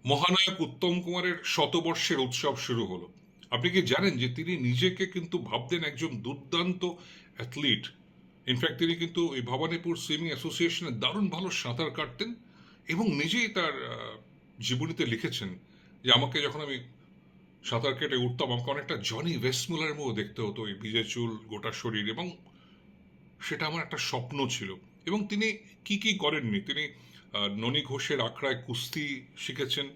মহানায়ক উত্তম কুমারের শতবর্ষের উৎসব শুরু হলো। আপনি কি জানেন যে তিনি নিজেকে কিন্তু ভাবতেন একজন দুর্দান্ত অ্যাথলিট। ইনফ্যাক্ট তিনি কিন্তু এই ভবানীপুর সুইমিং অ্যাসোসিয়েশনে দারুণ ভালো সাঁতার কাটতেন এবং নিজেই তার জীবনীতে লিখেছেন যে আমাকে যখন আমি সাঁতার কেটে উঠতাম আমাকে অনেকটা জনি ওয়েস্টমুলারের মতো দেখতে হতো, এই ভিজে চুল, গোটা শরীর, এবং সেটা আমার একটা স্বপ্ন ছিল। এবং তিনি কি কি করেননি, তিনি ননী ঘোষের আখড়ায় কুস্তি শিখেছেন,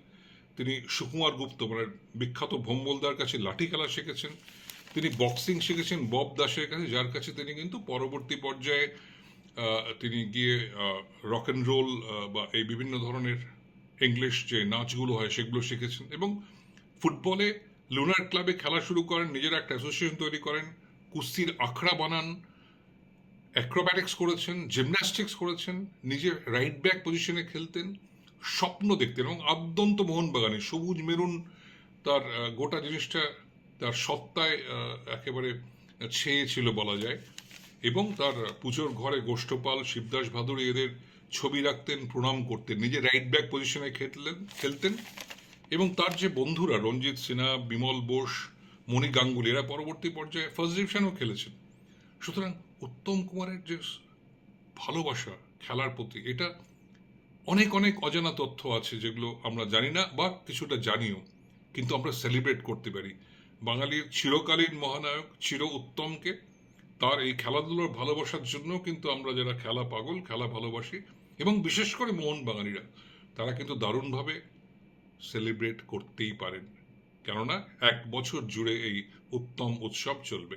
তিনি সুকুমার গুপ্ত মানে বিখ্যাত ভোম্বলদার কাছে লাঠি খেলা শিখেছেন, তিনি বক্সিং শিখেছেন বব দাসের কাছে, যার কাছে তিনি কিন্তু পরবর্তী পর্যায়ে তিনি গিয়ে রক অ্যান্ড রোল বা এই বিভিন্ন ধরনের ইংলিশ যে নাচগুলো হয় সেগুলো শিখেছেন। এবং ফুটবলে লুনার ক্লাবে খেলা শুরু করেন, নিজের একটা অ্যাসোসিয়েশন তৈরি করেন, কুস্তির আখড়া বানান, অ্যাক্রোব্যাটিক্স করেছেন, জিমন্যাস্টিক্স করেছেন, নিজে রাইট ব্যাক পজিশনে খেলতেন, স্বপ্ন দেখতেন এবং আদ্যন্ত মোহনবাগানে সবুজ মেরুন তার গোটা জিনিসটা তার সত্তায় একেবারে ছেয়ে ছিল বলা যায়। এবং তার পুজোর ঘরে গোষ্ঠপাল, শিবদাস ভাদুড়ী এদের ছবি রাখতেন, প্রণাম করতেন, নিজে রাইট ব্যাক পজিশনে খেলতেন। এবং তার যে বন্ধুরা রঞ্জিত সিনহা, বিমল বোস, মণি গাঙ্গুলি, এরা পরবর্তী পর্যায়ে ফার্স্ট ডিভিশনেও খেলেছেন। সুতরাং উত্তম কুমারের যে ভালোবাসা খেলার প্রতি, এটা অনেক অনেক অজানা তথ্য আছে যেগুলো আমরা জানি না বা কিছুটা জানিও, কিন্তু আমরা সেলিব্রেট করতে পারি বাঙালির চিরকালীন মহানায়ক চির উত্তমকে। তার এই খেলাধুলোর ভালোবাসার জন্য কিন্তু আমরা যারা খেলা পাগল, খেলা ভালোবাসি, এবং বিশেষ করে মোহন বাঙালিরা, তারা কিন্তু দারুণভাবে সেলিব্রেট করতেই পারেন, কেননা 1 বছর জুড়ে এই উত্তম উৎসব চলবে।